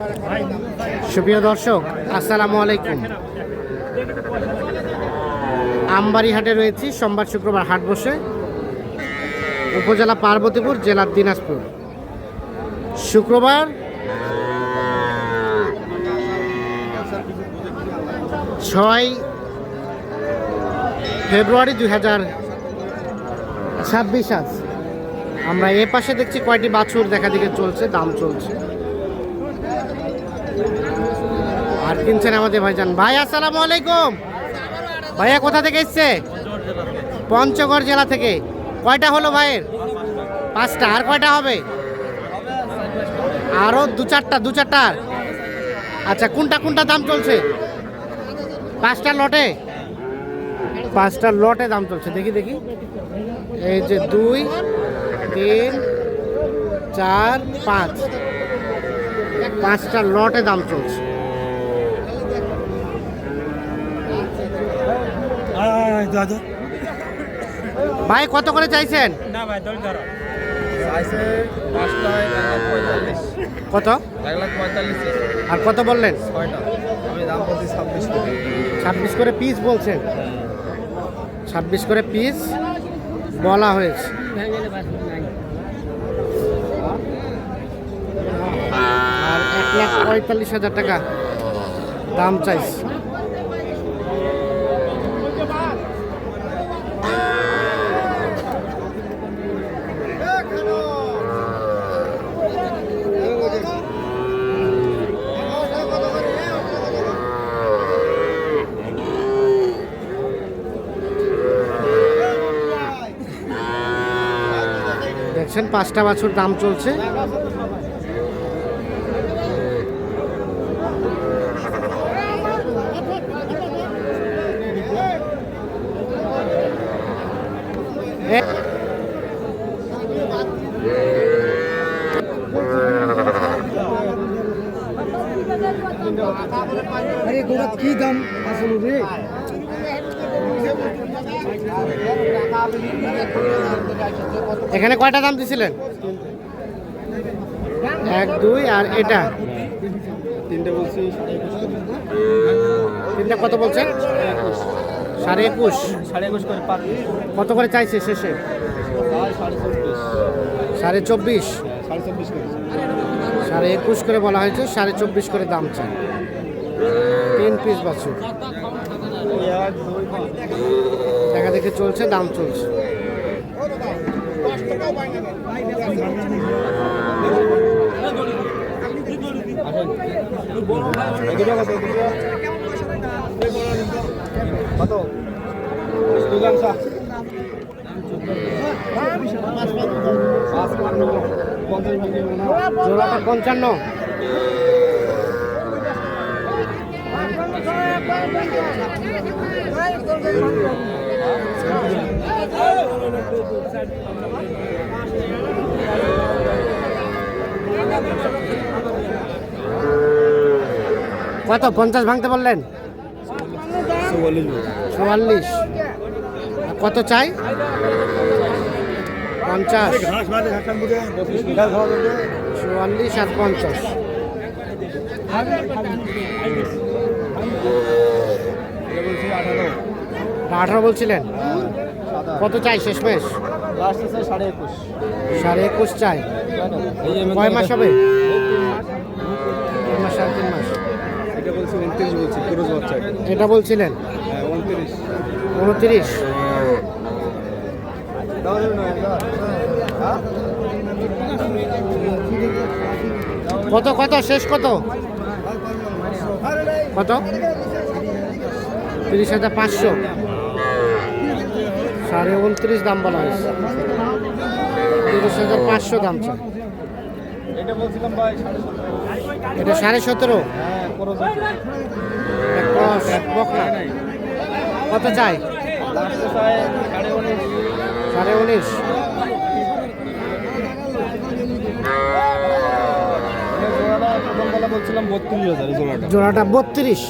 সুপ্রিয় দর্শক, আসসালামু আলাইকুম। আমবাড়ি হাটে রয়েছি। সোমবার শুক্রবার হাট বসে। উপজেলা পার্বতীপুর, জেলা দিনাজপুর। শুক্রবার 6 ফেব্রুয়ারি 2026। আজ আমরা এ পাশে দেখছি কয়টি বাছুর দেখা দিকে চলছে, দাম চলছে। আর কিনছেন আমাদের ভাইজান। ভাই আসসালামু আলাইকুম। ভাইয়া কোথা থেকে এসছে? পঞ্চগড় জেলা থেকে। কয়টা হলো ভাইয়ের? 5টা। আর কয়টা হবে? আরও দু চারটার। আচ্ছা, কোনটা দাম চলছে? 5টার লটে দাম চলছে। দেখি এই যে 2, 3, 4, 5, 5টার লটে দাম চলছে। ভাই কত করে চাইছেন? না ভাই, দল ধরো। চাইছে 5টায় 1,45,000। কত? 1,45,000। আর কত বললেন? 6টা। আমি দাম বলছি 26 করে। 26 করে পিস বলছেন? 26 করে পিস বলা হয়েছে। আর 1,45,000 টাকা দাম চাইছে। দেখছেন 5টা বাছুর দাম চলছে। কি দাম আসলে রে? এখানে কয়টা দাম দিছিলেন? 1, 2 আর এটা 3টে বলছি। তিনটা কত বলছেন? 21.5। 21.5 করে পার। কত করে চাইছে শেষে? 24.5। 24.5 করে। 21.5 করে বলা হয়েছে, 24.5 করে দাম চাই। 3 পিস বাছুর দেখা দেখে চলছে, দাম চলছে। কত? জোড়াটা 55। কত? 50 ভাঙতে বললেন? 44। কত চাই? 50। 44 আর 50। 18 বলছিলেন? কত চাই শেষমেশ? 21.5 চাই। কয় মাস হবে? 3 মাস, 3.5 মাস। এটা বলছি 29 বলছি, পুরো বাচ্চা। এটা বলছিলেন? 29। 29। কত শেষ কত? 30,500। 29.5 দাম বলা হয়েছে। 30,500 দাম চাই। এটা বলছিলাম ভাই এটা 17.5। হ্যাঁ, পুরো কত চাই? লাস্টে চাই 19.5। 19.5। জোড়াটা প্রথম বেলা বলছিলাম 32,000। জোড়াটা 32।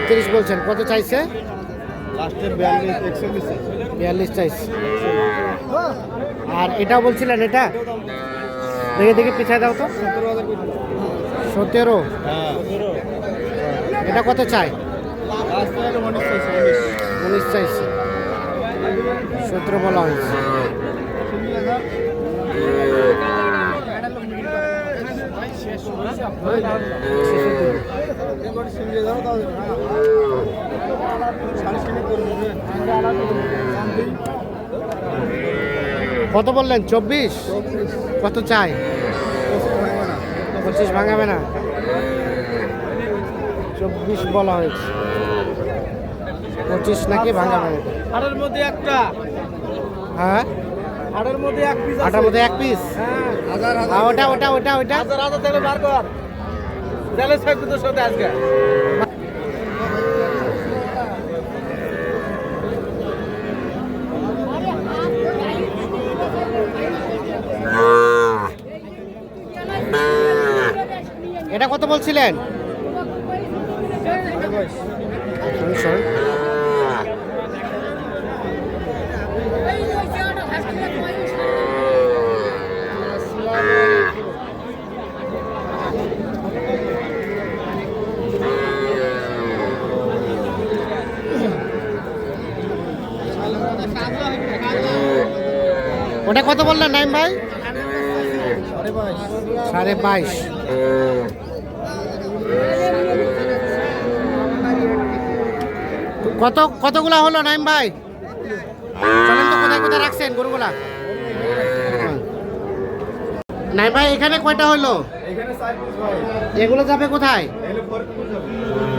33 বলছেন। কত চাইছে? লাস্টে 42, 41। 42 চাইছে। আর এটা বলছিলেন? এটা দেখে দেখে পিছায় দাও তো। 17,000 করে। 17। হ্যাঁ এটা কত চাই? লাস্ট টাকা 19 চাইছে, 19 চাইছে, 17 বলা হয়েছে। 19,000 কত বললেন? 24। কত চাই? 25 ভাঙাবে না। 24 বলা হয়েছে, 25 নাকি ভাঙাবে না। আটের মধ্যে একটা, হ্যাঁ আটের মধ্যে এক পিস, 8টার মধ্যে 1 পিস। হাজার ওটা ওটা ওটা ওটা হাজার হাজার থেকে বার কর, তাহলে থাকবে তোর সাথে আজকে। এটা কত বলছিলেন? ওটা কত বললেন নাইম ভাই? 22.5। কতগুলা হলো নাইম ভাই? চলেন তো, কোথায় কোথায় রাখছেন গরুগুলা? নাইম ভাই এখানে কয়টা হলো? এখানে 4 পিস ভাই, এগুলো যাবে কোথায়? এগুলো ফরিদপুর যাবে।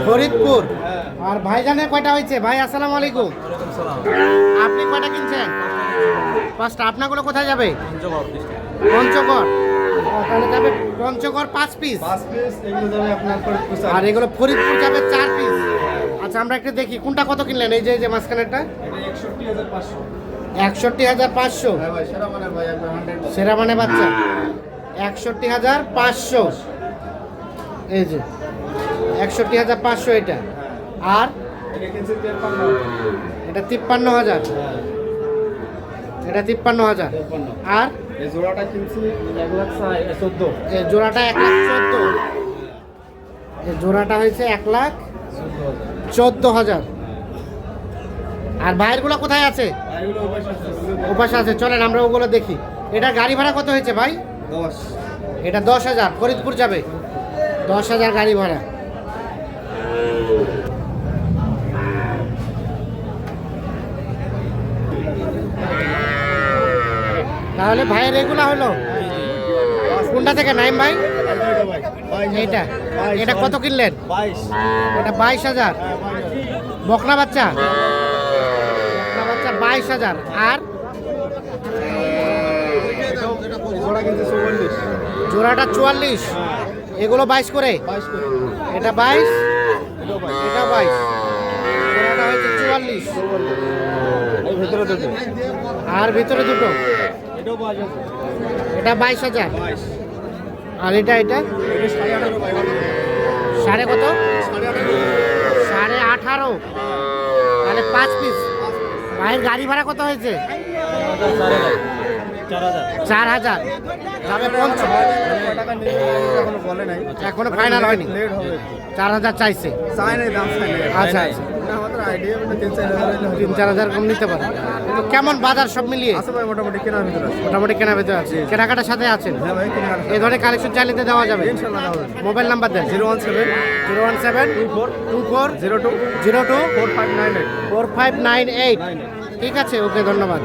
ফরিদপুর। হ্যাঁ। আর ভাইজানের কয়টা হয়েছে? ভাই আসসালামু আলাইকুম। আপনি কয়টা কিনছেন? 5টা। আপনাগুলো কোথায় যাবে? পঞ্চগড়। তাহলে যাবে পঞ্চগড় 5 পিস, 5 পিস এগুলো যাবে আপনার ফরিদপুর স্যার। আর এগুলো ফরিদপুর যাবে 4 পিস। আচ্ছা আমরা একটু দেখি কোনটা কত কিনলেন। এই যে মাঝখানেরটা এটা 61,500। 61,500। হ্যাঁ ভাই, সেরা মানের ভাই, একবার 100। সেরা মানে বাচ্চা 61,500। এই যে 61,500 এটা। আর এটা কিনছে 53,000। এটা 53,000। হ্যাঁ, এটা 53,000। 53। আর এই জোড়াটা কিনছি 1,14,000। এই জোড়াটা 1,14,000। এই জোড়াটা হয়েছে 1,14,000। আর ভাইয়েরগুলো কোথায় আছে? এগুলো ওপাশে আছে। ওপাশে আছে, চলেন আমরা ওগুলো দেখি। এটা গাড়ি ভাড়া কত হয়েছে ভাই? 10। এটা 10,000, ফরিদপুর যাবে 10,000 গাড়ি ভাড়া। তাহলে ভাইয়ের এগুলা হলো কোনটা থেকে নাইম ভাই? এইটা। এটা কত কিনলেন? 22। এটা 22,000। বকনা বাচ্চা, বকনা বাচ্চা 22,000। আর জোড়া কিনছে 44। জোড়াটা 44। এগুলো 22 করে। 22 করে। এটা 22, এটাও 22। এটা 22। জোড়াটা হয়েছে 44। এই ভেতরে দুটো। আর ভিতরে দুটো। এটাও 22 আছে। এটা 22,000। 22। আর এটা এটা 18,500 ভাই। সাড়ে কত? 18,500। 18.5। তাহলে 5 পিস। ভাইয়ের গাড়ি ভাড়া কত হয়েছে? 4,000। যাবে টাকা নিয়ে এখনো বলে নাই, এখনো ফাইনাল হয়নি। লেট হবে। 4,000 চাইছে। চাই নাই, দাম চাই নাই। আচ্ছা আচ্ছা, না, আমাদের আইডিয়া মানে 3-4 হাজার 3-4 কম নিতে পারে। তো কেমন বাজার সব মিলিয়ে? আছে ভাই, মোটামুটি কেনার ভিতরে আছে। মোটামুটি কেনা বেচা আছে, কেনাকাটার সাথে আছেন। হ্যাঁ ভাই, কেনার এই ধরনের কালেকশন চাইলে তো দেওয়া যাবে। ইনশাআল্লাহ হবে। মোবাইল নাম্বার দেন। 017 01724 02 02 4598। 4598। ঠিক আছে, ওকে, ধন্যবাদ।